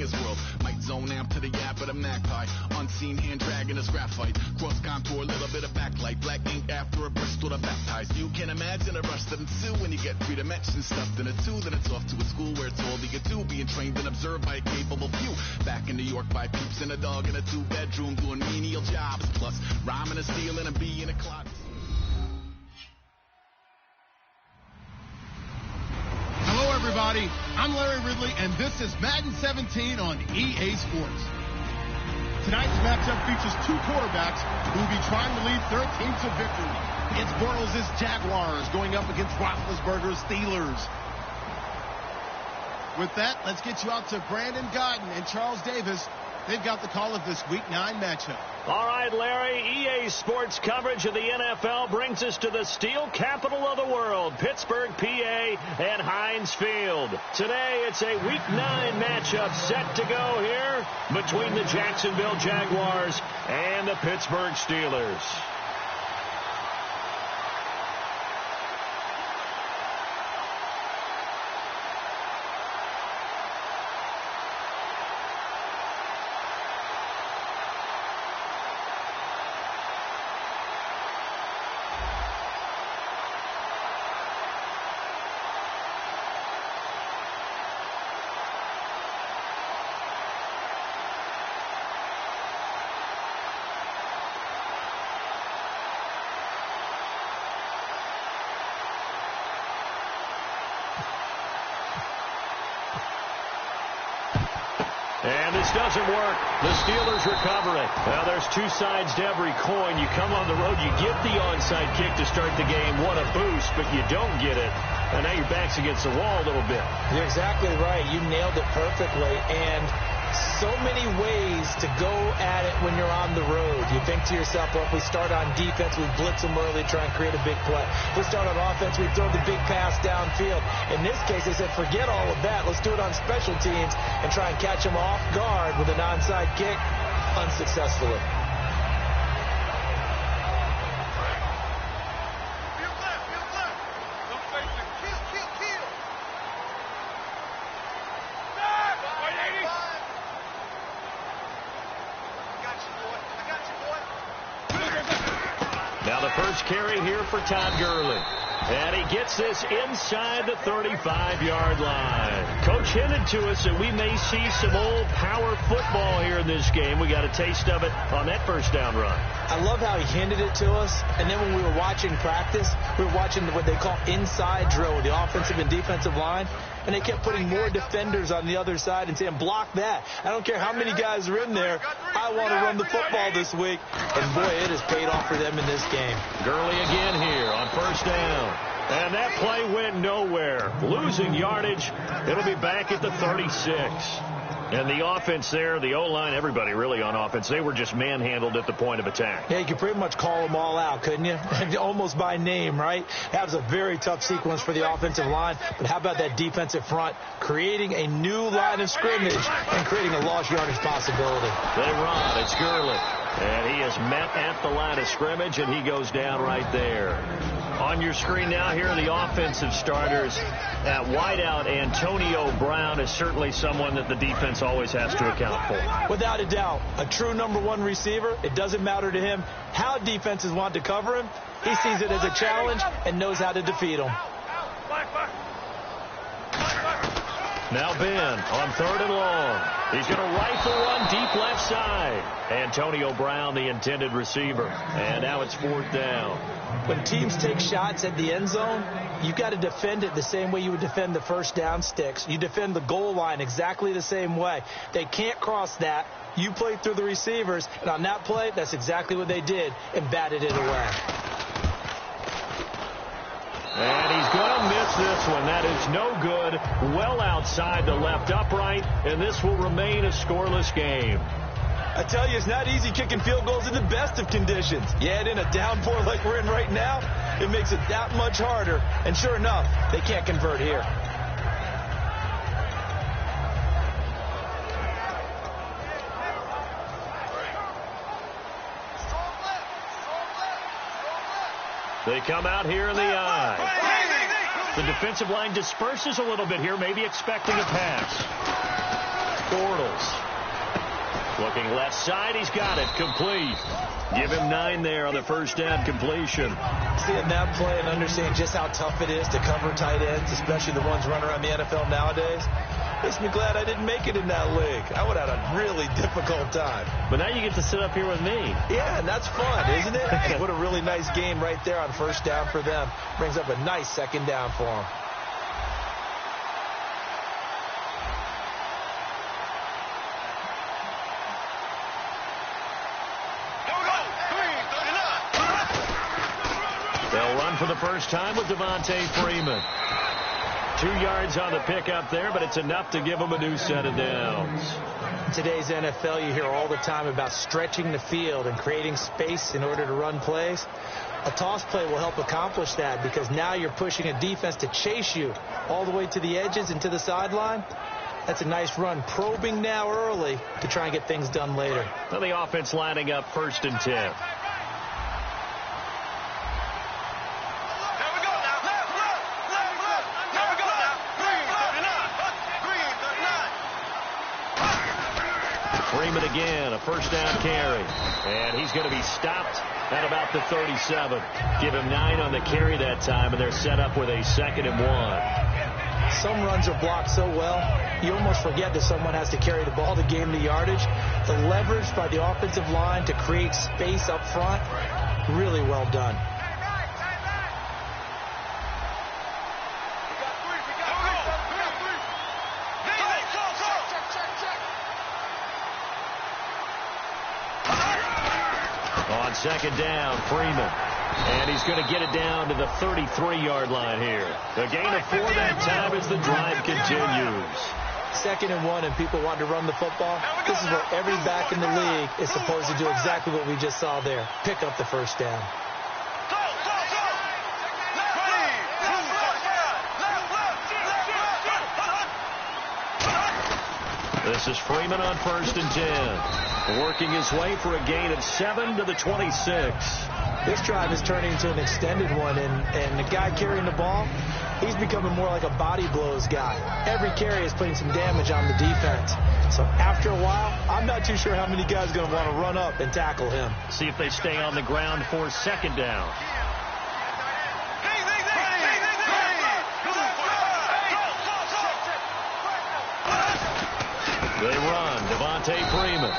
his world. Might zone amp to the yap of the magpie. Unseen hand dragging his graphite. Cross contour, little bit of backlight. Black ink after a Bristol to baptize. You can imagine a rush that ensue when you get 3 dimensions stuffed in a 2. Then it's off to a school where it's all you can do. Being trained and observed by a capable few. Back in New York by peeps and a dog in a 2-bedroom doing menial jobs. Plus rhyming and stealing and being a clock. Hello, everybody. I'm Larry Ridley, and this is Madden 17 on EA Sports. Tonight's matchup features 2 quarterbacks who will be trying to lead their teams to victory. It's Bortles' Jaguars going up against Roethlisberger's Steelers. With that, let's get you out to Brandon Godden and Charles Davis. They've got the call of this Week 9 matchup. All right, Larry, EA Sports coverage of the NFL brings us to the steel capital of the world, Pittsburgh, PA, and Heinz Field. Today, it's a Week 9 matchup set to go here between the Jacksonville Jaguars and the Pittsburgh Steelers. And this doesn't work. The Steelers recover it. Well, there's 2 sides to every coin. You come on the road, you get the onside kick to start the game. What a boost, but you don't get it. And now your back's against the wall a little bit. You're exactly right. You nailed it perfectly. And so many ways to go at it when you're on the road. You think to yourself, well, if we start on defense, we blitz them early, try and create a big play. If we start on offense, we throw the big pass downfield. In this case, they said, forget all of that. Let's do it on special teams and try and catch them off guard with an onside kick unsuccessfully. Now the first carry here for Todd Gurley. And he gets this inside the 35-yard line. Coach hinted to us that we may see some old power football here in this game. We got a taste of it on that first down run. I love how he hinted it to us. And then when we were watching practice, we were watching what they call inside drill with the offensive and defensive line. And they kept putting more defenders on the other side and saying, block that. I don't care how many guys are in there. I want to run the football this week. And, boy, it has paid off for them in this game. Gurley again here on first down. And that play went nowhere. Losing yardage. It'll be back at the 36. And the offense there, the O-line, everybody really on offense, they were just manhandled at the point of attack. Yeah, you could pretty much call them all out, couldn't you? Almost by name, right? That was a very tough sequence for the offensive line. But how about that defensive front creating a new line of scrimmage and creating a lost yardage possibility? They run. It's Gurley. And he is met at the line of scrimmage, and he goes down right there. On your screen now, here are the offensive starters. At wideout, Antonio Brown is certainly someone that the defense always has to account for. Without a doubt, a true number 1 receiver. It doesn't matter to him how defenses want to cover him. He sees it as a challenge and knows how to defeat them. Now Ben on 3rd and long. He's going to rifle one deep left side. Antonio Brown, the intended receiver. And now it's 4th down. When teams take shots at the end zone, you've got to defend it the same way you would defend the first down sticks. You defend the goal line exactly the same way. They can't cross that. You play through the receivers. And on that play, that's exactly what they did and batted it away. And he's going to miss this one. That is no good. Well outside the left upright, and this will remain a scoreless game. I tell you, it's not easy kicking field goals in the best of conditions. You add in a downpour like we're in right now, it makes it that much harder. And sure enough, they can't convert here. They come out here in the eye. The defensive line disperses a little bit here, maybe expecting a pass. Bortles Looking left side, he's got it. Complete. Give him 9 there on the first down completion. Seeing that play and understanding just how tough it is to cover tight ends, especially the ones running around the NFL nowadays, makes me glad I didn't make it in that league. I would have had a really difficult time. But now you get to sit up here with me. Yeah, and that's fun, isn't it? Hey, what a really nice game right there on first down for them. Brings up a nice second down for them. They'll run for the first time with Devontae Freeman. 2 yards on the pickup there, but it's enough to give them a new set of downs. In today's NFL, you hear all the time about stretching the field and creating space in order to run plays. A toss play will help accomplish that because now you're pushing a defense to chase you all the way to the edges and to the sideline. That's a nice run. Probing now early to try and get things done later. Well, the offense lining up 1st and 10. Freeman again, a first down carry. And he's going to be stopped at about the 37. Give him 9 on the carry that time, and they're set up with a 2nd and 1. Some runs are blocked so well, you almost forget that someone has to carry the ball to gain the yardage. The leverage by the offensive line to create space up front, really well done. On 2nd down, Freeman. And he's going to get it down to the 33-yard line here. The gain of 4 that time as the drive continues. 2nd and 1 and people want to run the football. This is where every back in the league is supposed to do exactly what we just saw there. Pick up the first down. This is Freeman on 1st and 10. Working his way for a gain of 7 to the 26. This drive is turning into an extended one, and the guy carrying the ball, he's becoming more like a body blows guy. Every carry is putting some damage on the defense. So after a while, I'm not too sure how many guys are going to want to run up and tackle him. See if they stay on the ground for 2nd down. They run. Devontae Freeman.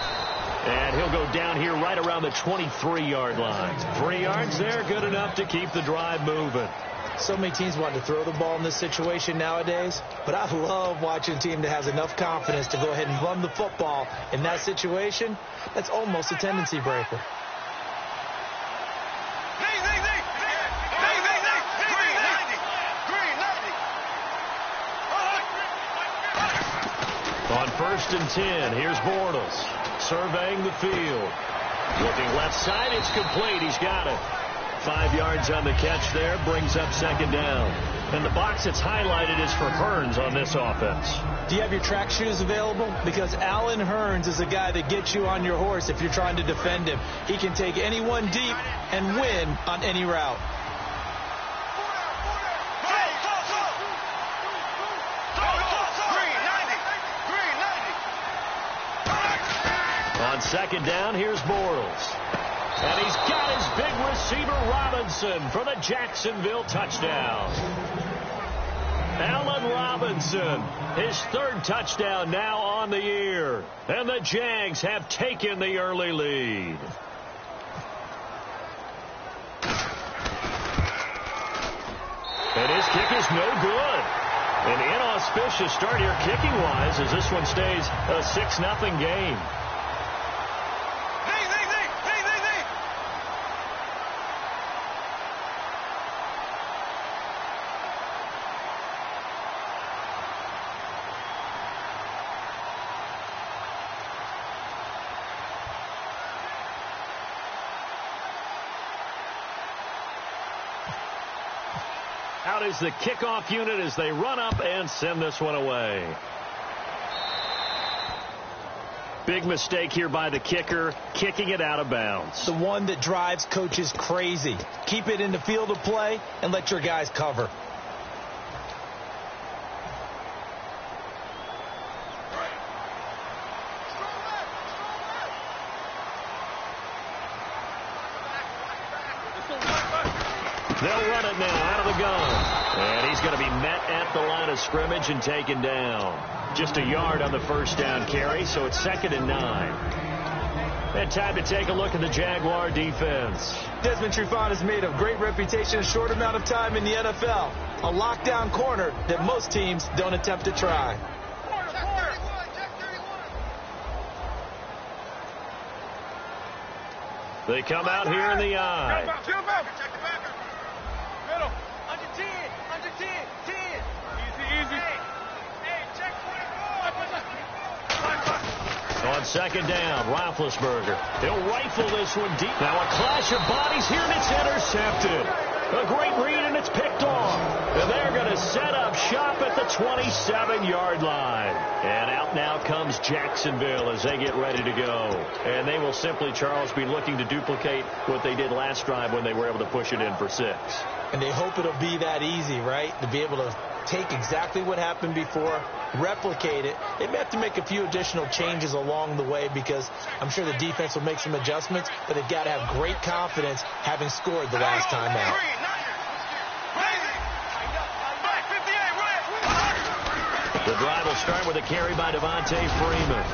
And he'll go down here right around the 23-yard line. 3 yards there, good enough to keep the drive moving. So many teams want to throw the ball in this situation nowadays, but I love watching a team that has enough confidence to go ahead and run the football in that situation. That's almost a tendency breaker. On 1st and 10, here's Bortles surveying the field. Looking left side, it's complete. He's got it. 5 yards on the catch there, brings up 2nd down. And the box that's highlighted is for Hearns on this offense. Do you have your track shoes available? Because Allen Hearns is a guy that gets you on your horse if you're trying to defend him. He can take anyone deep and win on any route. On 2nd down, here's Bortles. And he's got his big receiver, Robinson, for the Jacksonville touchdown. Allen Robinson, his 3rd touchdown now on the year. And the Jags have taken the early lead. And his kick is no good. An inauspicious start here kicking-wise as this one stays a 6-0 game. Out is the kickoff unit as they run up and send this one away. Big mistake here by the kicker, kicking it out of bounds. The one that drives coaches crazy. Keep it in the field of play and let your guys cover. They'll run it now out of the gun. And he's going to be met at the line of scrimmage and taken down. Just a yard on the first down carry, so it's 2nd and 9. And time to take a look at the Jaguar defense. Desmond Trufant has made a great reputation in a short amount of time in the NFL. A lockdown corner that most teams don't attempt to try. They come out here in the eye. Middle. Under 10. Under 10. 10. Easy. Hey, check 24. On 2nd down, Roethlisberger. He'll rifle this one deep. Now a clash of bodies here, and it's intercepted. A great read, and it's picked off. And they're going to set up shop at the 27-yard line. And out now comes Jacksonville as they get ready to go. And they will simply, Charles, be looking to duplicate what they did last drive when they were able to push it in for 6. And they hope it'll be that easy, right? To be able to take exactly what happened before, replicate it. They may have to make a few additional changes along the way because I'm sure the defense will make some adjustments, but they've got to have great confidence having scored the last time out. The drive will start with a carry by Devontae Freeman.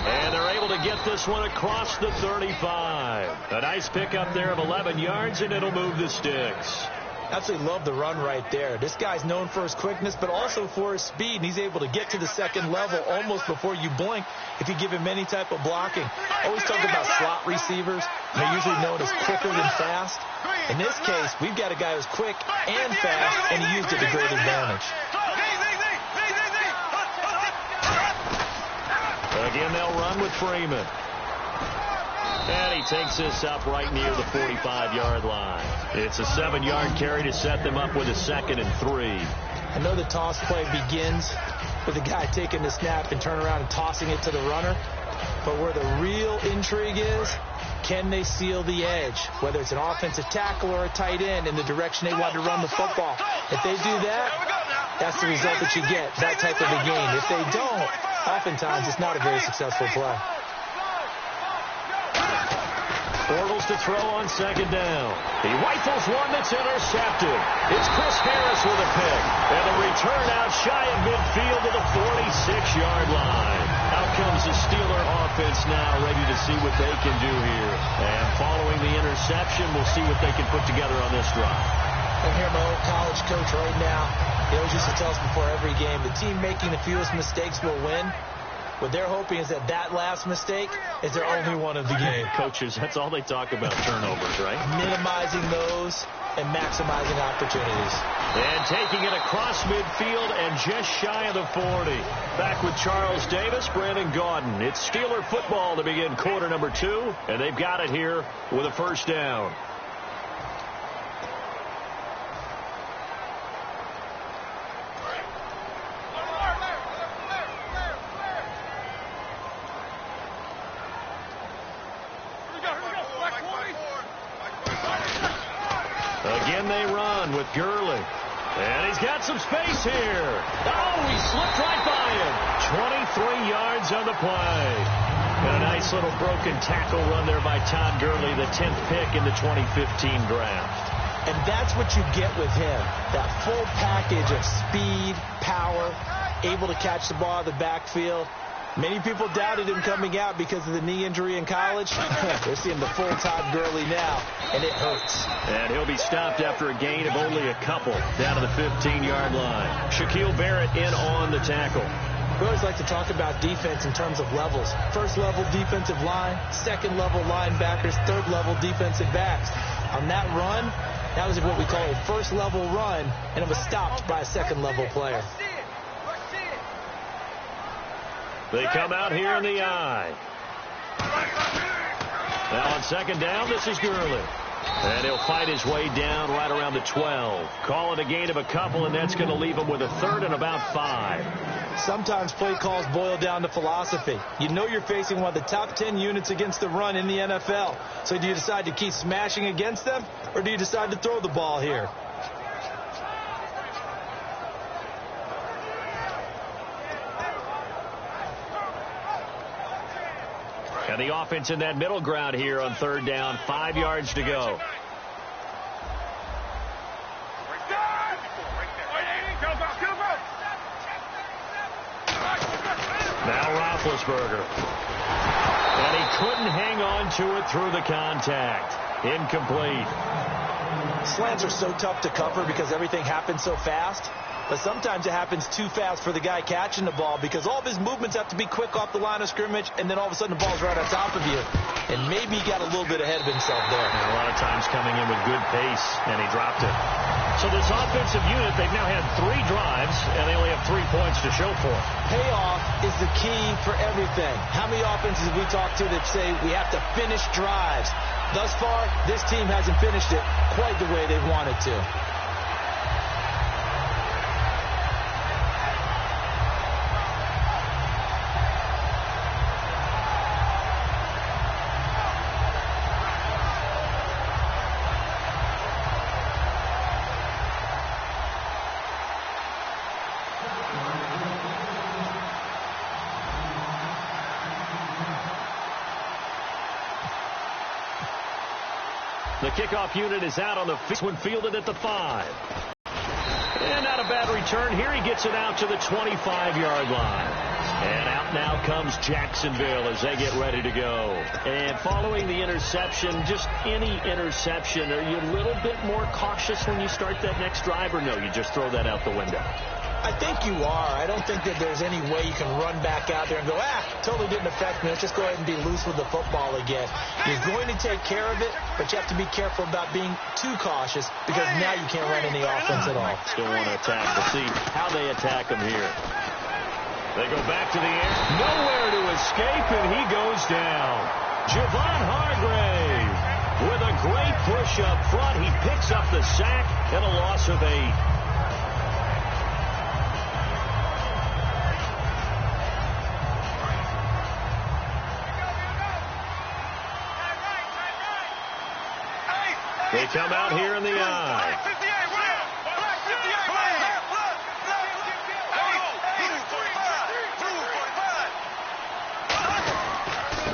And they're able to get this one across the 35. A nice pickup there of 11 yards, and it'll move the sticks. Absolutely love the run right there. This guy's known for his quickness, but also for his speed, and he's able to get to the second level almost before you blink if you give him any type of blocking. Always talk about slot receivers. They're usually known as quicker than fast. In this case, we've got a guy who's quick and fast, and he used it to great advantage. Again, they'll run with Freeman. And he takes this up right near the 45-yard line. It's a 7-yard carry to set them up with a 2nd and 3. I know the toss play begins with the guy taking the snap and turn around and tossing it to the runner. But where the real intrigue is, can they seal the edge? Whether it's an offensive tackle or a tight end in the direction they want to run the football. If they do that, that's the result that you get, that type of a game. If they don't, oftentimes it's not a very successful play. Bortles to throw on 2nd down. He rifles one that's intercepted. It's Chris Harris with a pick. And a return out shy of midfield to the 46-yard line. Out comes the Steeler offense now, ready to see what they can do here. And following the interception, we'll see what they can put together on this drive. I hear my old college coach right now. He always used to tell us before every game, the team making the fewest mistakes will win. What they're hoping is that that last mistake is their only one of the game. Coaches, that's all they talk about, turnovers, right? Minimizing those and maximizing opportunities. And taking it across midfield and just shy of the 40. Back with Charles Davis, Brandon Gaudin. It's Steeler football to begin quarter number 2, and they've got it here with a 1st down. Again, they run with Gurley. And he's got some space here. Oh, he slipped right by him. 23 yards on the play. And a nice little broken tackle run there by Todd Gurley, the 10th pick in the 2015 draft. And that's what you get with him. That full package of speed, power, able to catch the ball out of the backfield. Many people doubted him coming out because of the knee injury in college. They're seeing the full Todd Gurley now, and it hurts. And he'll be stopped after a gain of only a couple down to the 15-yard line. Shaquille Barrett in on the tackle. We always like to talk about defense in terms of levels. First-level defensive line, second-level linebackers, third-level defensive backs. On that run, that was what we call a first-level run, and it was stopped by a second-level player. They come out here in the eye. Now on 2nd down, this is Gurley. And he'll fight his way down right around the 12. Call it a gain of a couple, and that's going to leave him with a 3rd and about 5. Sometimes play calls boil down to philosophy. You know you're facing one of the top 10 units against the run in the NFL. So do you decide to keep smashing against them, or do you decide to throw the ball here? And the offense in that middle ground here on 3rd down. 5 yards to go. Roethlisberger. And he couldn't hang on to it through the contact. Incomplete. Slants are so tough to cover because everything happens so fast. But sometimes it happens too fast for the guy catching the ball because all of his movements have to be quick off the line of scrimmage, and then all of a sudden the ball's right on top of you. And maybe he got a little bit ahead of himself there. And a lot of times coming in with good pace, and he dropped it. So this offensive unit, they've now had 3 drives, and they only have 3 points to show for it. Payoff is the key for everything. How many offenses have we talked to that say we have to finish drives? Thus far, this team hasn't finished it quite the way they wanted to. The kickoff unit is out on the field when fielded at the 5. And not a bad return. Here he gets it out to the 25-yard line. And out now comes Jacksonville as they get ready to go. And following the interception, just any interception, are you a little bit more cautious when you start that next drive, or no, you just throw that out the window? I think you are. I don't think that there's any way you can run back out there and go, totally didn't affect me. Let's just go ahead and be loose with the football again. You're going to take care of it, but you have to be careful about being too cautious because now you can't run any offense at all. Still want to attack. We'll see how they attack him here. They go back to the air. Nowhere to escape, and he goes down. Javon Hargrave with a great push up front. He picks up the sack and a loss of 8. They come out here in the eye.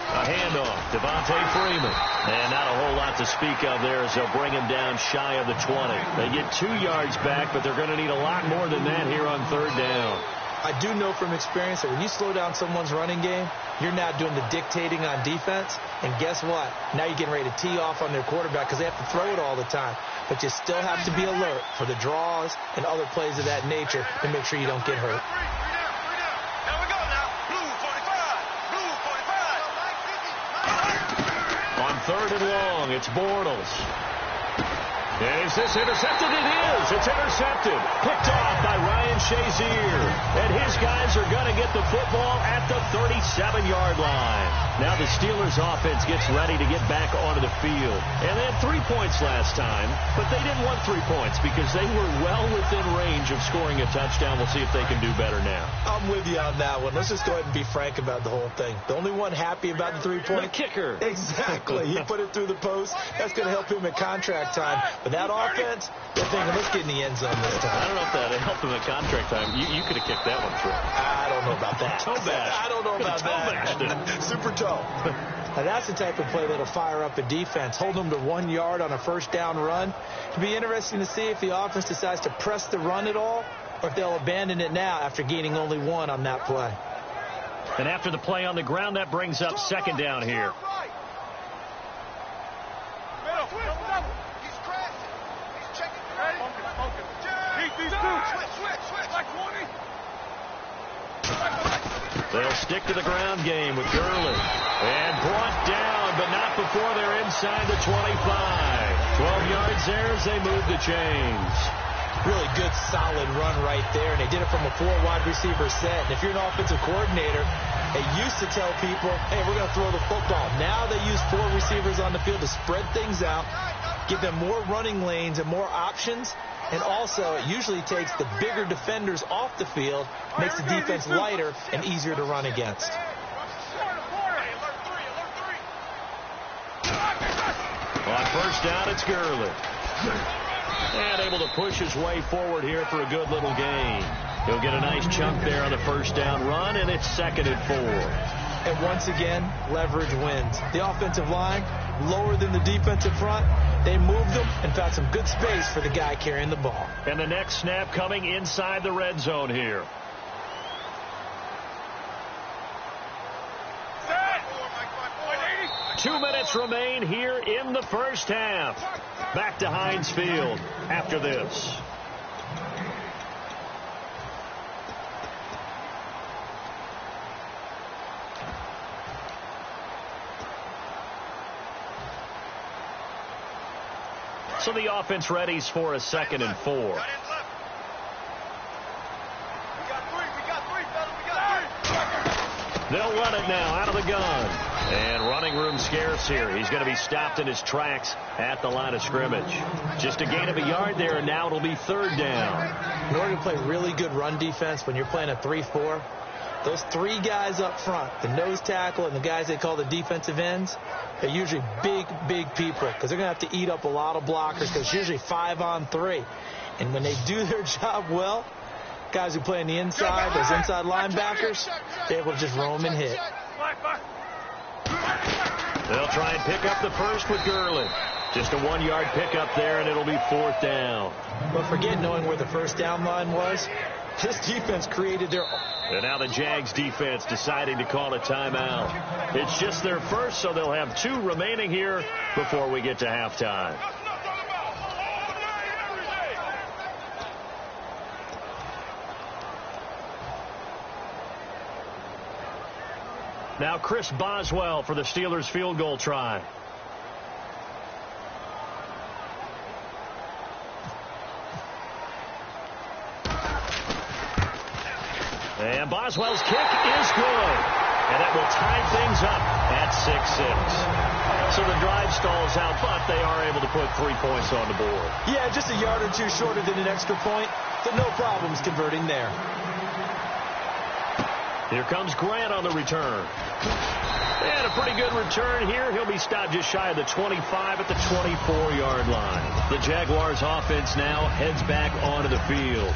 A handoff, Devontae Freeman. And not a whole lot to speak of there as they'll bring him down shy of the 20. They get 2 yards back, but they're going to need a lot more than that here on 3rd down. I do know from experience that when you slow down someone's running game, you're now doing the dictating on defense. And guess what? Now you're getting ready to tee off on their quarterback because they have to throw it all the time. But you still have to be alert for the draws and other plays of that nature to make sure you don't get hurt. On 3rd and long, it's Bortles. And is this intercepted? It is. It's intercepted. Picked off by Ryan Shazier. And his guys are going to get the football at the 37-yard line. Now the Steelers offense gets ready to get back onto the field. And they had 3 points last time, but they didn't want 3 points because they were well within range of scoring a touchdown. We'll see if they can do better now. I'm with you on that one. Let's just go ahead and be frank about the whole thing. The only one happy about the 3-point. The kicker. Exactly. He put it through the post. That's going to help him at contract time. But that offense, they're thinking, let's get in the end zone this time. I don't know if that helped him at contract time. You could have kicked that one through. I don't know about that. Toe bash. I don't know about that. Super toe. Now that's the type of play that'll fire up a defense. Hold them to 1 yard on a 1st down run. It'll be interesting to see if the offense decides to press the run at all or if they'll abandon it now after gaining only 1 on that play. And after the play on the ground, that brings up 2nd down here. They'll stick to the ground game with Gurley. And brought down, but not before they're inside the 25. 12 yards there as they move the chains. Really good, solid run right there. And they did it from a 4-wide receiver set. And if you're an offensive coordinator, they used to tell people, hey, we're going to throw the football. Now they use 4 receivers on the field to spread things out, give them more running lanes and more options. And also, it usually takes the bigger defenders off the field, makes the defense lighter and easier to run against. On 1st down, it's Gurley. And able to push his way forward here for a good little gain. He'll get a nice chunk there on the 1st down run, and it's 2nd and 4. And once again, leverage wins. The offensive line, lower than the defensive front. They moved them and found some good space for the guy carrying the ball. And the next snap coming inside the red zone here. 2 minutes remain here in the first half. Back to Heinz Field after this. So the offense readies for a 2nd and 4. They'll run it now out of the gun. And running room scarce here. He's going to be stopped in his tracks at the line of scrimmage. Just a gain of a yard there, and now it'll be 3rd down. In order to play really good run defense when you're playing a 3-4, those 3 guys up front, the nose tackle and the guys they call the defensive ends, they're usually big people because they're going to have to eat up a lot of blockers because it's usually 5-on-3. And when they do their job well, guys who play on the inside, those inside linebackers, they're able to just roam and hit. They'll try and pick up the first with Gurley. Just a 1-yard pickup there, and it'll be 4th down. But forget knowing where the first down line was. This defense created their... And now the Jags defense deciding to call a timeout. It's just their first, so they'll have 2 remaining here before we get to halftime. Now Chris Boswell for the Steelers field goal try. And Boswell's kick is good. And that will tie things up at 6-6. So the drive stalls out, but they are able to put 3 points on the board. Yeah, just a yard or 2 shorter than an extra point. So no problems converting there. Here comes Grant on the return. And a pretty good return here. He'll be stopped just shy of the 25 at the 24-yard line. The Jaguars offense now heads back onto the field.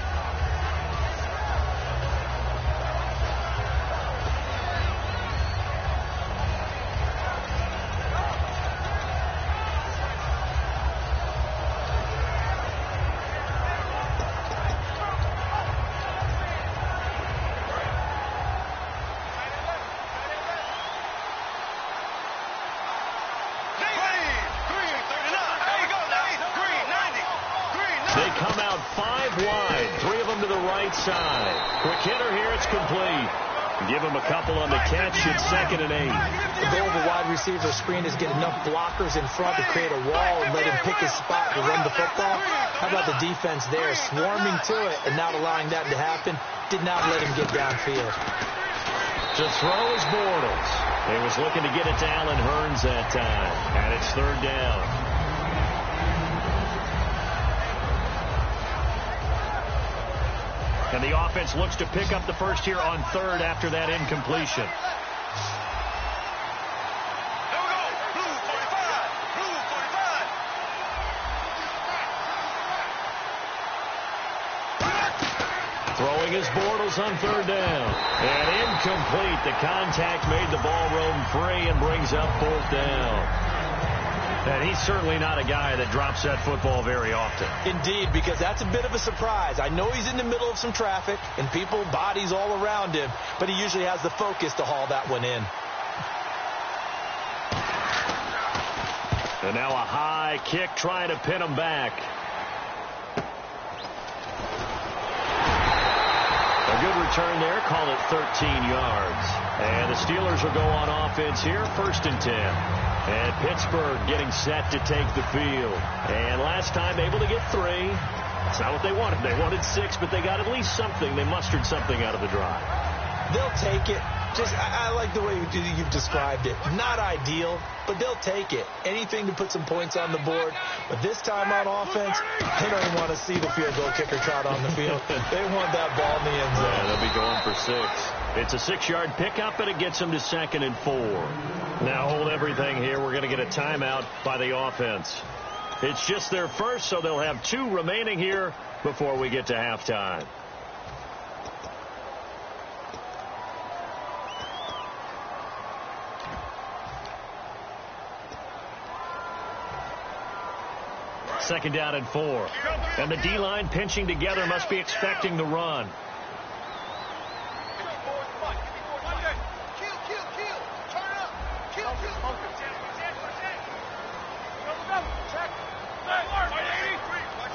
Side. Quick hitter here. It's complete. Give him a couple on the catch. It's 2nd and 8. The goal of a wide receiver screen is get enough blockers in front to create a wall and let him pick his spot to run the football. How about the defense there, swarming to it and not allowing that to happen? Did not let him get downfield. To throw is Bortles. He was looking to get it to Allen Hurns that time. And it's 3rd down. And the offense looks to pick up the first here on 3rd after that incompletion. There we go. Blue 45. Blue 45. Throwing is Bortles on 3rd down. And incomplete. The contact made the ball roam free and brings up 4th down. And he's certainly not a guy that drops that football very often. Indeed, because that's a bit of a surprise. I know he's in the middle of some traffic and people, bodies all around him, but he usually has the focus to haul that one in. And now a high kick trying to pin him back. A good return there. Call it 13 yards. And the Steelers will go on offense here. 1st and 10. And Pittsburgh getting set to take the field. And last time able to get 3. That's not what they wanted. They wanted 6, but they got at least something. They mustered something out of the drive. They'll take it. Just, I like the way you've described it. Not ideal, but they'll take it. Anything to put some points on the board. But this time on offense, they don't even want to see the field goal kicker trot on the field. They want that ball in the end zone. Yeah, they'll be going for 6. It's a 6-yard pickup, and it gets them to 2nd and 4. Now hold everything here. We're going to get a timeout by the offense. It's just their first, so they'll have 2 remaining here before we get to halftime. Second down and 4. And the D-line pinching together must be expecting the run.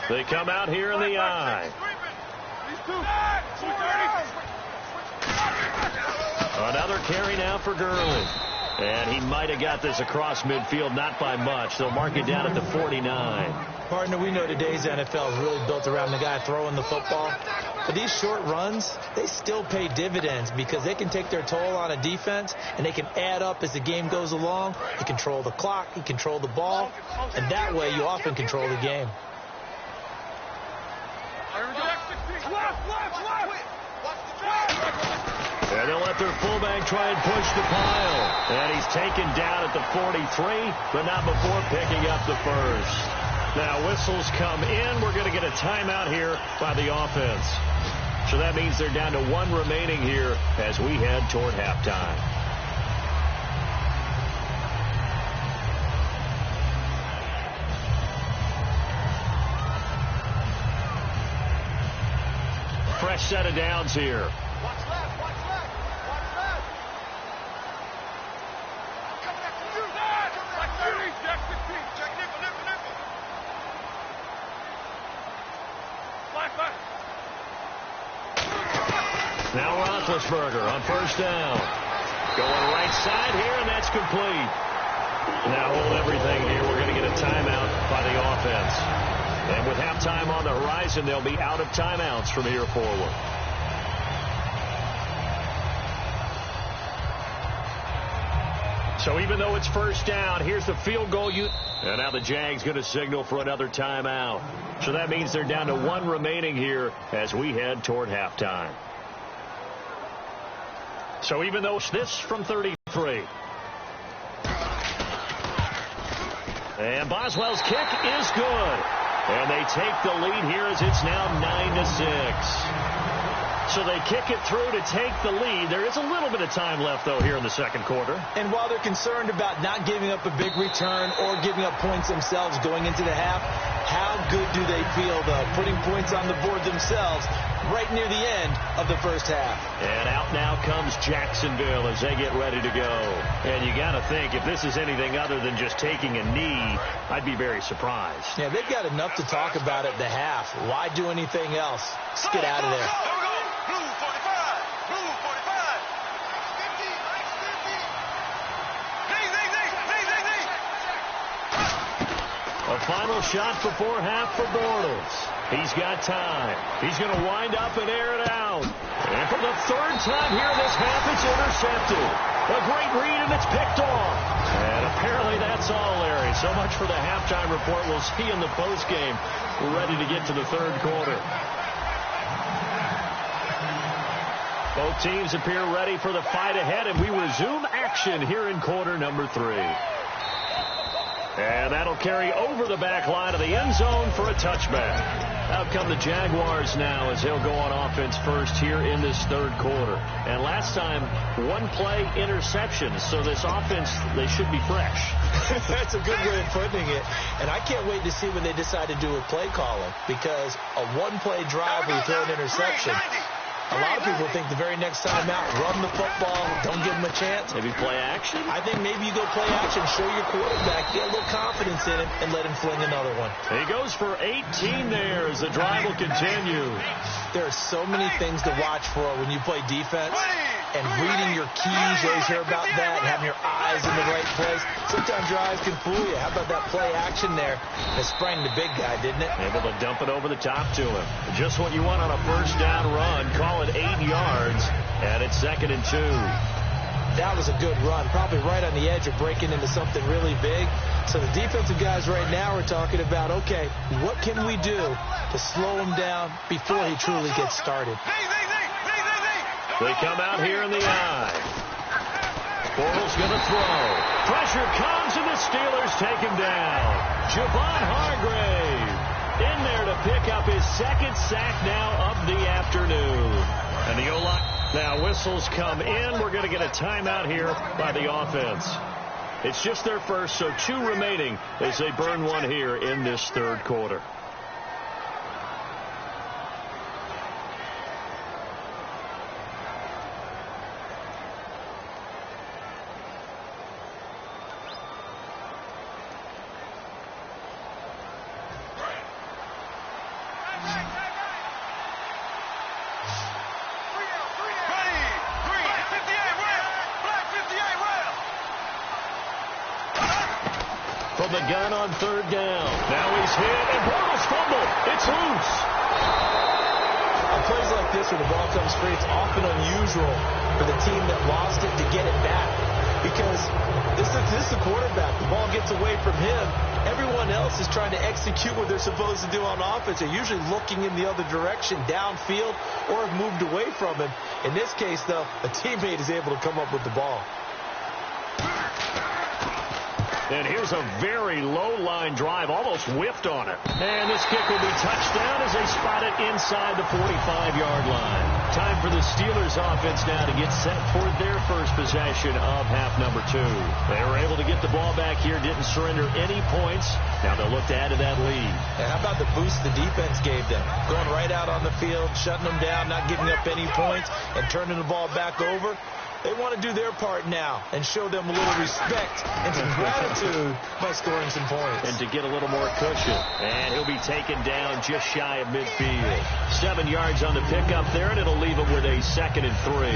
They come out here in the I. Another carry now for Gurley. And he might have got this across midfield, not by much. They'll mark it down at the 49. Partner, we know today's NFL is really built around the guy throwing the football. But these short runs, they still pay dividends because they can take their toll on a defense, and they can add up as the game goes along. You control the clock, you control the ball, and that way you often control the game. And they'll let their fullback try and push the pile. And he's taken down at the 43, but not before picking up the first. Now whistles come in. We're going to get a timeout here by the offense. So that means they're down to 1 remaining here as we head toward halftime. Fresh set of downs here. Watch left, watch left, watch left. Coming after you. Like 30, check 16. Check nipple. Fly. Now Roethlisberger on first down. Going right side here, and that's complete. Now hold everything here. We're going to get a timeout by the offense. And with halftime on the horizon, they'll be out of timeouts from here forward. So even though it's first down, here's the field goal. And now the Jags going to signal for another timeout. So that means they're down to 1 remaining here as we head toward halftime. So even though this from 33. And Boswell's kick is good. And they take the lead here as it's now 9-6. So they kick it through to take the lead. There is a little bit of time left, though, here in the second quarter. And while they're concerned about not giving up a big return or giving up points themselves going into the half, how good do they feel, though, putting points on the board themselves right near the end of the first half? And out now comes Jacksonville as they get ready to go. And you got to think, if this is anything other than just taking a knee, I'd be very surprised. Yeah, they've got enough to talk about at the half. Why do anything else? Let's get out of there. Blue 45. Blue 45. 50. A final shot before half for Bortles. He's got time. He's going to wind up and air it out. And for the third time here in this half, it's intercepted. A great read, and it's picked off. And apparently that's all, Larry. So much for the halftime report. We'll see in the postgame. We're ready to get to the third quarter. Both teams appear ready for the fight ahead, and we resume action here in quarter number 3. And that'll carry over the back line of the end zone for a touchback. Out come the Jaguars now as they'll go on offense first here in this third quarter. And last time, 1 play interception. So this offense, they should be fresh. That's a good way of putting it. And I can't wait to see when they decide to do a play calling, because a 1-play drive where you throw an interception, a lot of people think the very next time out, run the football, don't give them a chance. Maybe play action? I think maybe you go play action, show your quarterback, get a little confidence in him, and let him fling another one. He goes for 18 there as the drive will continue. There are so many things to watch for when you play defense, and reading your keys, you always hear about that, and having your eyes in the right place. Sometimes your eyes can fool you. How about that play action there? It sprang the big guy, didn't it? Able to dump it over the top to him. Just what you want on a first down run. Call it 8 yards, and it's 2nd and 2. That was a good run, probably right on the edge of breaking into something really big. So the defensive guys right now are talking about, okay, what can we do to slow him down before he truly gets started? They come out here in the I. Bortles going to throw. Pressure comes, and the Steelers take him down. Javon Hargrave in there to pick up his 2nd sack now of the afternoon. And the O-line now whistles come in. We're going to get a timeout here by the offense. It's just their first, so 2 remaining as they burn 1 here in this third quarter. from the gun on third down. Now he's hit, and Bortles fumble. It's loose. On plays like this where the ball comes free, it's often unusual for the team that lost it to get it back. Because this is the quarterback. The ball gets away from him. Everyone else is trying to execute what they're supposed to do on offense. They're usually looking in the other direction, downfield, or have moved away from him. In this case, though, a teammate is able to come up with the ball. And here's a very low-line drive, almost whiffed on it. And this kick will be touchdown as they spot it inside the 45-yard line. Time for the Steelers offense now to get set for their first possession of half number 2. They were able to get the ball back here, didn't surrender any points. Now they'll look to add to that lead. And how about the boost the defense gave them? Going right out on the field, shutting them down, not giving up any points, and turning the ball back over. They want to do their part now and show them a little respect and some gratitude by scoring some points. And to get a little more cushion. And he'll be taken down just shy of midfield. 7 yards on the pickup there, and it'll leave him with a 2nd and 3.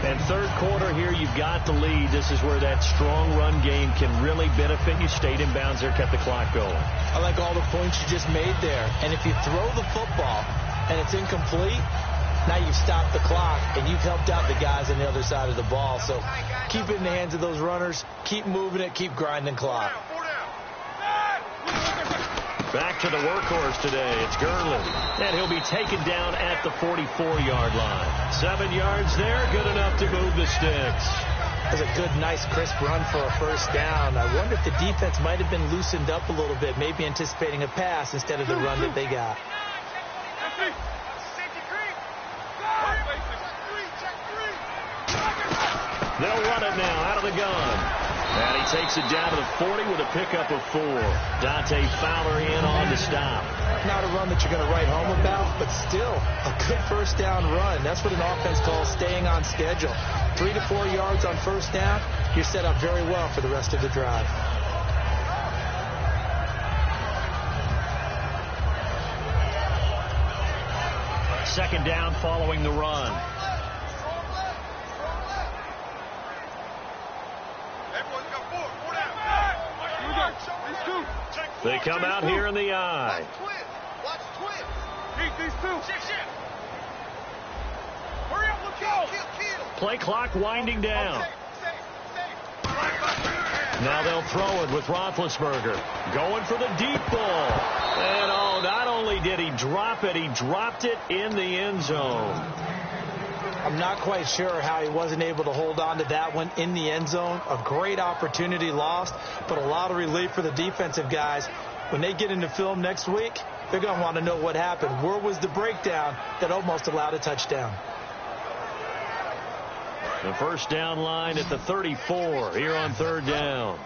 And third quarter here, you've got the lead. This is where that strong run game can really benefit you. Stayed in bounds there, kept the clock going. I like all the points you just made there. And if you throw the football and it's incomplete, now you've stopped the clock, and you've helped out the guys on the other side of the ball. So keep it in the hands of those runners. Keep moving it. Keep grinding clock. Back to the workhorse today. It's Gurley. And he'll be taken down at the 44-yard line. 7 yards there. Good enough to move the sticks. That's a good, nice, crisp run for a first down. I wonder if the defense might have been loosened up a little bit, maybe anticipating a pass instead of the run that they got. They'll run it now out of the gun. And he takes it down to the 40 with a pickup of 4. Dante Fowler in on the stop. Not a run that you're going to write home about, but still a good first down run. That's what an offense calls staying on schedule. 3 to 4 yards on first down, you're set up very well for the rest of the drive. Second down following the run. They come out here in the eye. Play clock winding down. Now they'll throw it with Roethlisberger. Going for the deep ball. And oh, not only did he drop it, he dropped it in the end zone. I'm not quite sure how he wasn't able to hold on to that one in the end zone. A great opportunity lost, but a lot of relief for the defensive guys. When they get into film next week, they're going to want to know what happened. Where was the breakdown that almost allowed a touchdown? The first down line at the 34 here on third down.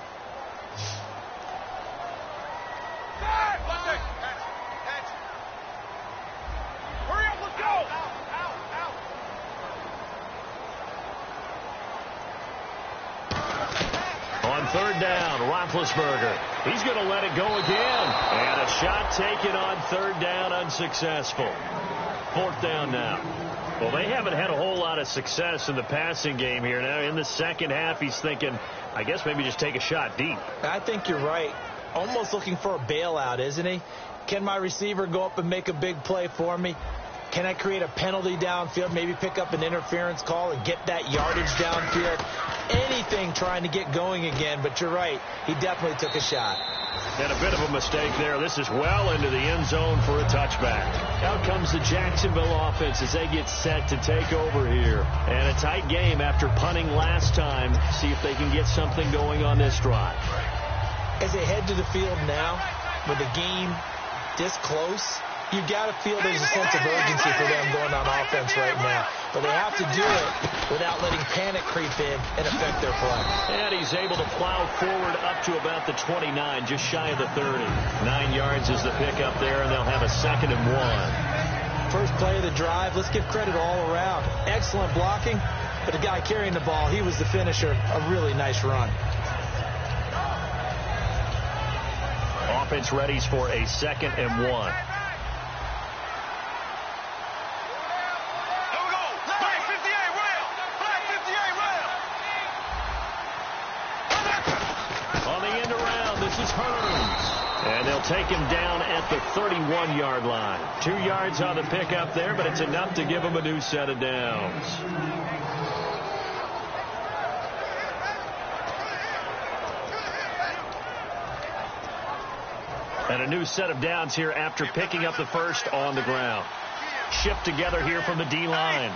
On third down, Roethlisberger. He's going to let it go again. And a shot taken on third down, unsuccessful. Fourth down now. Well, they haven't had a whole lot of success in the passing game here. Now, in the second half, he's thinking, I guess maybe just take a shot deep. I think you're right. Almost looking for a bailout, isn't he? Can my receiver go up and make a big play for me? Can I create a penalty downfield, maybe pick up an interference call and get that yardage downfield? Anything trying to get going again, but you're right. He definitely took a shot. And a bit of a mistake there. This is well into the end zone for a touchback. Out comes the Jacksonville offense as they get set to take over here. And a tight game after punting last time. See if they can get something going on this drive. As they head to the field now, with the game this close, you got to feel there's a sense of urgency for them going on offense right now. But they have to do it without letting panic creep in and affect their play. And he's able to plow forward up to about the 29, just shy of the 30. 9 yards is the pickup there, and they'll have a 2nd and 1. First play of the drive, let's give credit all around. Excellent blocking, but the guy carrying the ball, he was the finisher. A really nice run. Offense readies for a 2nd and 1. is Hearns. And they'll take him down at the 31-yard line. 2 yards on the pickup there, but it's enough to give him a new set of downs. And a new set of downs here after picking up the first on the ground. Shift together here from the D-line.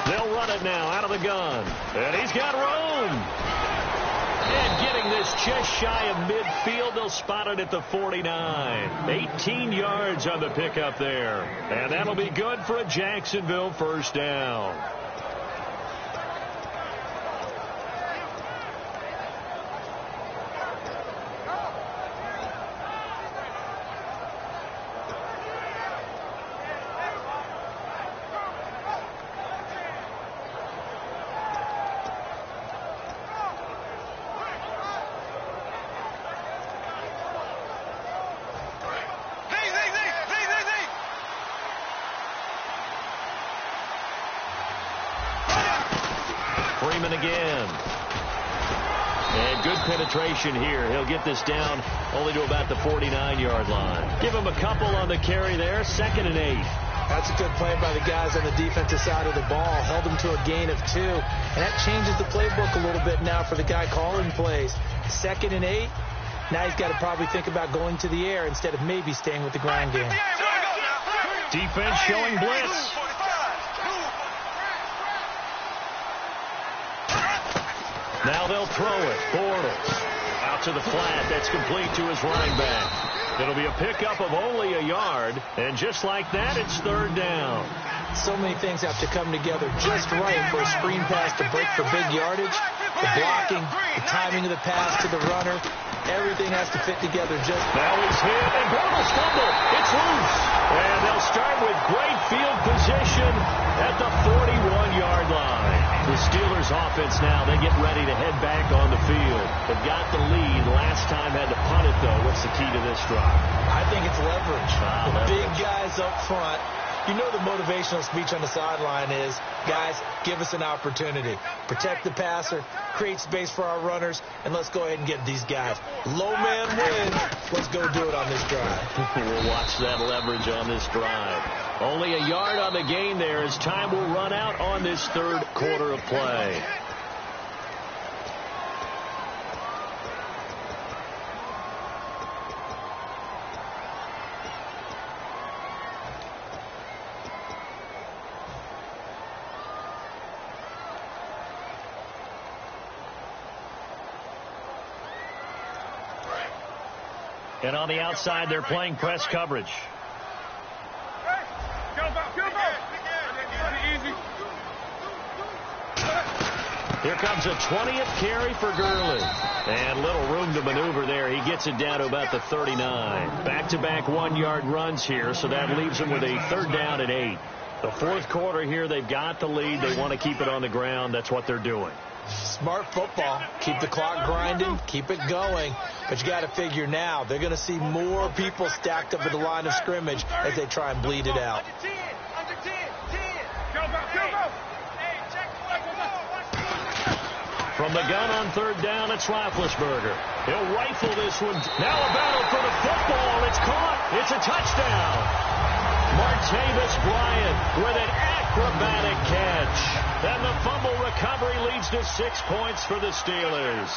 They'll run it now out of the gun. And he's got room. And getting this just shy of midfield, they'll spot it at the 49. 18 yards on the pickup there. And that'll be good for a Jacksonville first down. Again. And good penetration here. He'll get this down only to about the 49-yard line. Give him a couple on the carry there. 2nd and 8. That's a good play by the guys on the defensive side of the ball. Held him to a gain of 2. And that changes the playbook a little bit now for the guy calling plays. 2nd and 8. Now he's got to probably think about going to the air instead of maybe staying with the ground game. Defense showing blitz. Now they'll throw it. Bortles out to the flat. That's complete to his running back. It'll be a pickup of only a yard. And just like that, it's 3rd down. So many things have to come together just right for a screen pass to break for big yardage. The blocking, the timing of the pass to the runner. Everything has to fit together just. Now he's hit, and Bortles fumble. It's loose. And they'll start with great field position at the 41-yard line. The Steelers offense now, they get ready to head back on the field. They've got the lead. Last time had to punt it, though. What's the key to this drive? I think it's leverage. Big guys up front. You know the motivational speech on the sideline is, guys, give us an opportunity. Protect the passer, create space for our runners, and let's go ahead and get these guys. Low man wins. Let's go do it on this drive. We'll watch that leverage on this drive. Only a yard on the gain there as time will run out on this 3rd quarter of play. And on the outside, they're playing press coverage. Here comes a 20th carry for Gurley. And little room to maneuver there. He gets it down to about the 39. Back-to-back 1-yard runs here, so that leaves him with a 3rd down and 8. The 4th quarter here, they've got the lead. They want to keep it on the ground. That's what they're doing. Smart football. Keep the clock grinding. Keep it going. But you got to figure now, they're going to see more people stacked up at the line of scrimmage as they try and bleed it out. Under 10. Go. From the gun on 3rd down, it's Roethlisberger. He'll rifle this one. Now a battle for the football. It's caught. It's a touchdown. Martavis Bryant with an acrobatic catch. And the fumble recovery leads to 6 points for the Steelers.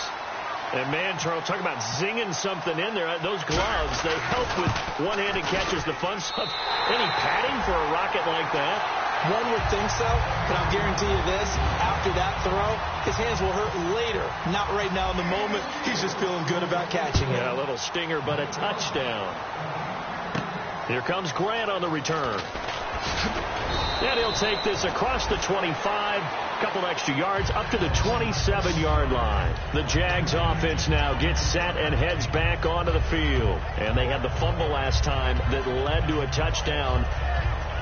And man, Charles, talk about zinging something in there. Those gloves, they help with one-handed catches, the fun stuff. Any padding for a rocket like that? One would think so, but I'll guarantee you this. After that throw, his hands will hurt later. Not right now in the moment. He's just feeling good about catching it. Yeah, a little stinger, but a touchdown. Here comes Grant on the return. And he'll take this across the 25. A couple extra yards up to the 27-yard line. The Jags offense now gets set and heads back onto the field. And they had the fumble last time that led to a touchdown.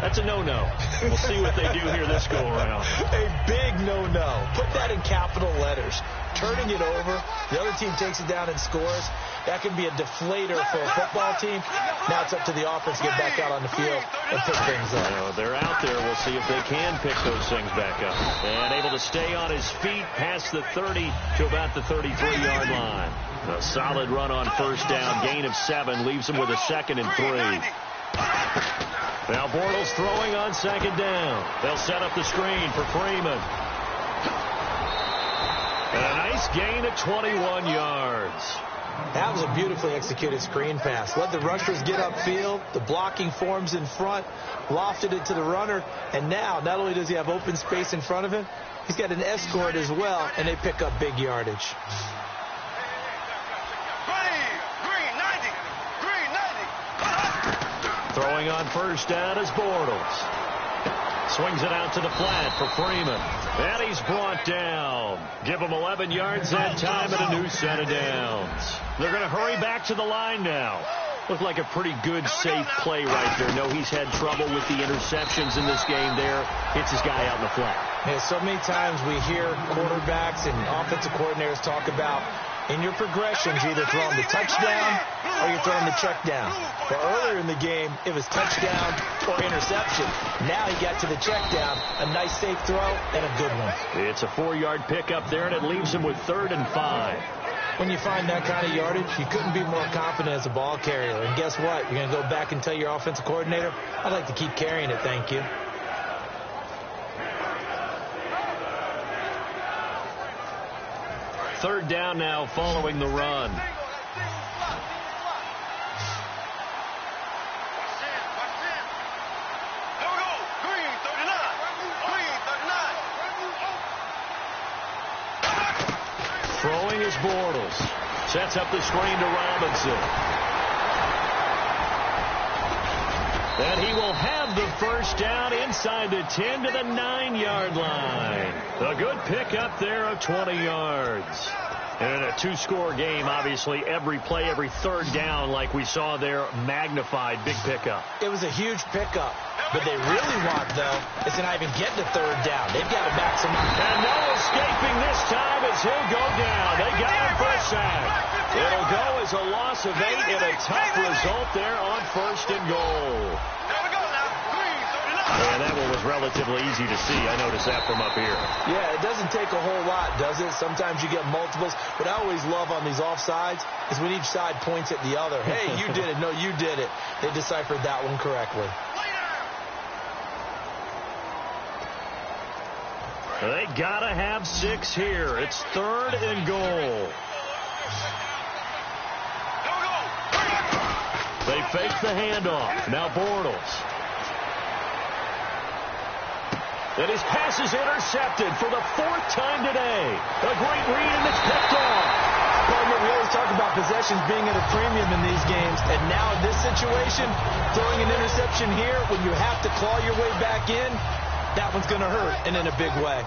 That's a no-no. We'll see what they do here this go-around. A big no-no. Put that in capital letters. turning it over. The other team takes it down and scores. That can be a deflator for a football team. Now it's up to the offense to get back out on the field and pick things up. They're out there. We'll see if they can pick those things back up. And able to stay on his feet past the 30 to about the 33-yard line. A solid run on first down. Gain of 7 leaves him with a 2nd and 3. Now Bortles throwing on 2nd down. They'll set up the screen for Freeman. And a nice gain of 21 yards. That was a beautifully executed screen pass. Let the rushers get upfield. The blocking forms in front. Lofted it to the runner. And now, not only does he have open space in front of him, he's got an escort as well, and they pick up big yardage. Throwing on first down is Bortles. Swings it out to the flat for Freeman. And he's brought down. Give him 11 yards that time and a new set of downs. They're going to hurry back to the line now. Looked like a pretty good, safe play right there. No, he's had trouble with the interceptions in this game there. Hits his guy out in the flat. Yeah, so many times we hear quarterbacks and offensive coordinators talk about in your progressions, you're either throwing the touchdown or you're throwing the check down. But earlier in the game, it was touchdown or interception. Now he got to the check down. A nice safe throw and a good one. It's a 4-yard pickup there, and it leaves him with 3rd and 5. When you find that kind of yardage, you couldn't be more confident as a ball carrier. And guess what? You're going to go back and tell your offensive coordinator, I'd like to keep carrying it, thank you. Third down now following the run. Throwing is Bortles. Sets up the screen to Robinson. And he will have the first down inside the 10 to the 9-yard line. A good pickup there of 20 yards. And in a 2-score game, obviously, every play, every third down, like we saw there, magnified. Big pickup. It was a huge pickup. What they really want, though, is to not even get to third down. They've got to maximize. And no escaping this time as he'll go down. They got him for a sack. It'll go as a loss of 8 and a tough result there on 1st and goal. And that one was relatively easy to see. I noticed that from up here. Yeah, it doesn't take a whole lot, does it? Sometimes you get multiples. What I always love on these offsides is when each side points at the other. Hey, you did it. No, you did it. They deciphered that one correctly. They gotta have 6 here. It's 3rd and goal. They fake the handoff. Now Bortles. And his pass is intercepted for the 4th time today. A great read, and it's picked off. Partner, we always talk about possessions being at a premium in these games. And now in this situation, throwing an interception here when you have to claw your way back in, that one's going to hurt, and in a big way.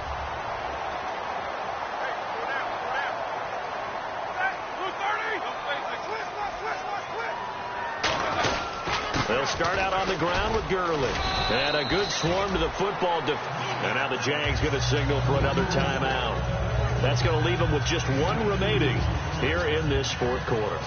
They'll start out on the ground with Gurley. And a good swarm to the football. And now the Jags going to signal for another timeout. That's going to leave them with just 1 remaining here in this 4th quarter.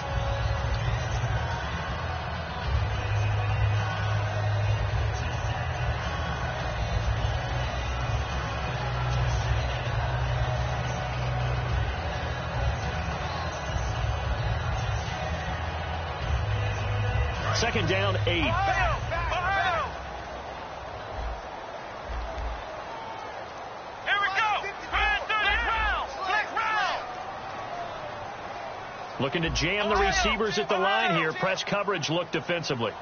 Second down, 8. Here we go. Looking to jam the receivers at the line here. Press coverage look defensively.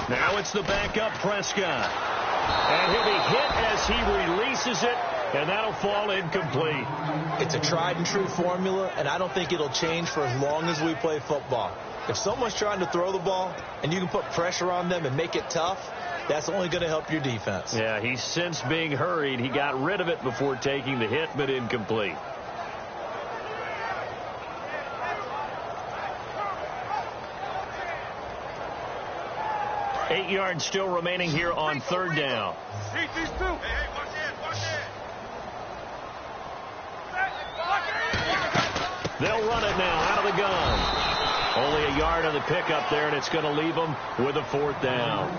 Now it's the backup Prescott. And he'll be hit as he releases it, and that'll fall incomplete. It's a tried and true formula, and I don't think it'll change for as long as we play football. If someone's trying to throw the ball and you can put pressure on them and make it tough, that's only going to help your defense. Yeah, he's since being hurried. He got rid of it before taking the hit, but incomplete. $8 yards still remaining here on 3rd down. These two. Hey, watch that. They'll run it now out of the gun. Only a yard on the pickup there, and it's going to leave them with a 4th down.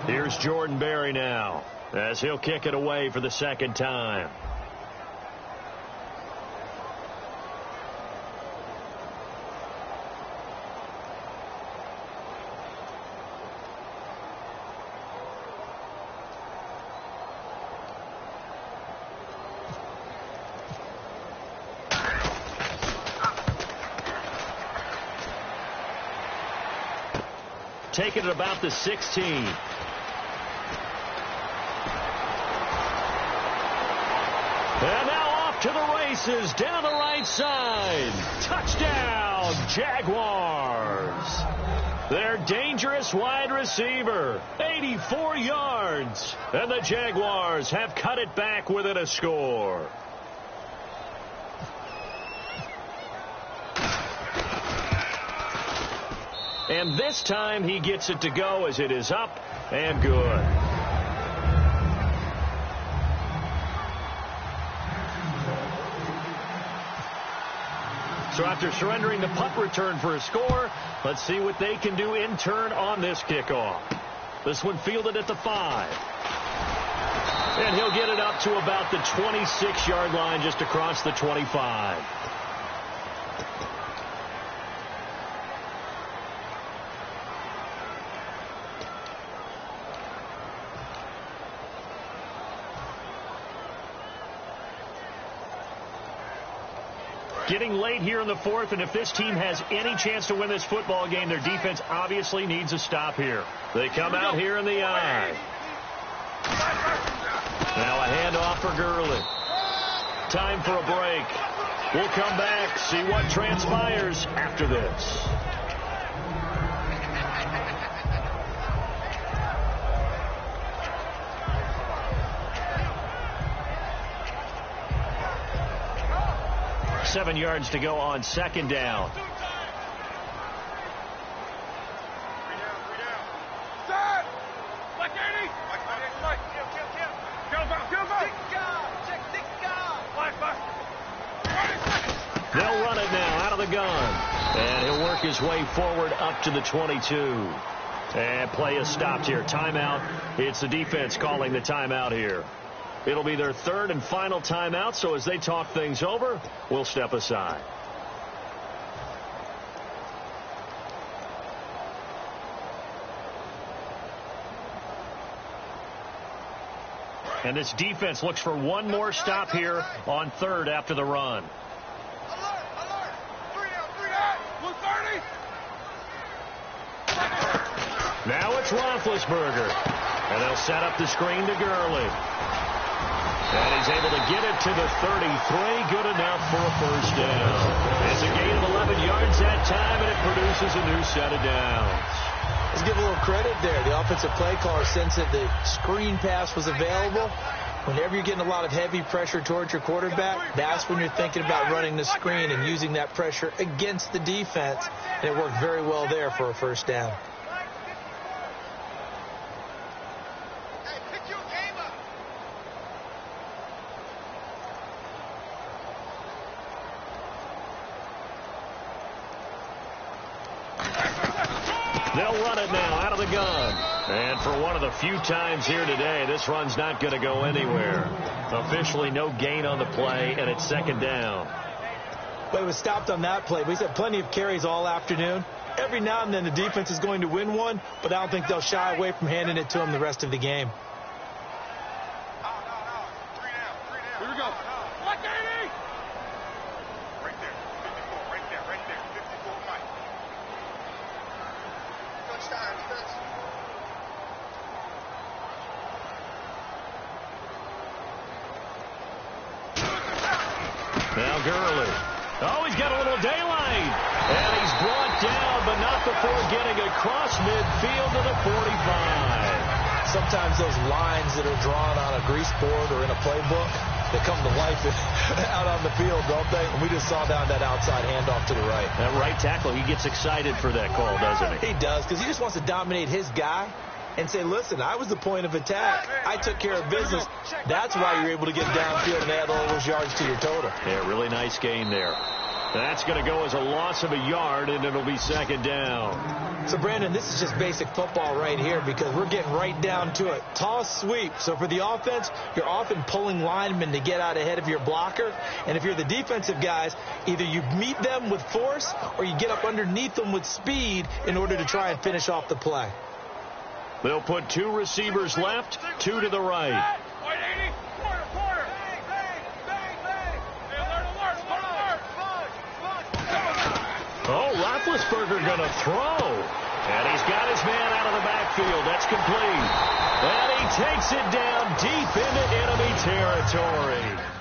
Here's Jordan Berry now, as he'll kick it away for the 2nd time. Taking it about the 16. And now off to the races down the right side. Touchdown, Jaguars. Their dangerous wide receiver, 84 yards. And the Jaguars have cut it back within a score. And this time he gets it to go as it is up and good. So after surrendering the punt return for a score, let's see what they can do in turn on this kickoff. This one fielded at the 5. And he'll get it up to about the 26-yard line just across the 25. Getting late here in the 4th, and if this team has any chance to win this football game, their defense obviously needs a stop here. They come out here in the I. Now a handoff for Gurley. Time for a break. We'll come back, see what transpires after this. Seven yards to go on 2nd down. They'll run it now out of the gun. And he'll work his way forward up to the 22. And play is stopped here. Timeout. It's the defense calling the timeout here. It'll be their 3rd and final timeout, so as they talk things over, we'll step aside. And this defense looks for one more stop here on 3rd after the run. Alert! 3 down! 130! Now it's Roethlisberger. And they'll set up the screen to Gurley. And he's able to get it to the 33. Good enough for a 1st down. It's a gain of 11 yards that time, and it produces a new set of downs. Let's give a little credit there. The offensive play caller sensed that the screen pass was available. Whenever you're getting a lot of heavy pressure towards your quarterback, that's when you're thinking about running the screen and using that pressure against the defense. And it worked very well there for a 1st down. They'll run it now out of the gun. And for one of the few times here today, this run's not going to go anywhere. Officially no gain on the play, and it's 2nd down. But it was stopped on that play. We've had plenty of carries all afternoon. Every now and then the defense is going to win one, but I don't think they'll shy away from handing it to them the rest of the game. Here we go. Black 80! Right there. 54, Mike. Touchdown, defense. Now Gurley. Oh, he's got a little daylight. And he's brought down, but not before getting across midfield to the 45. Sometimes those lines that are drawn on a grease board or in a playbook, they come to life out on the field, don't they? And we just saw down that outside handoff to the right. That right tackle, he gets excited for that call, doesn't he? He does, because he just wants to dominate his guy. and say, listen, I was the point of attack. I took care of business. That's why you're able to get downfield and add all those yards to your total. Yeah, really nice gain there. That's going to go as a loss of a yard, and it'll be second down. So, Brandon, this is just basic football right here because we're getting right down to it. Toss sweep. So for the offense, you're often pulling linemen to get out ahead of your blocker. And if you're the defensive guys, either you meet them with force or you get up underneath them with speed in order to try and finish off the play. They'll put 2 receivers left, 2 to the right. Oh, Roethlisberger going to throw. And he's got his man out of the backfield. That's complete. And he takes it down deep into enemy territory.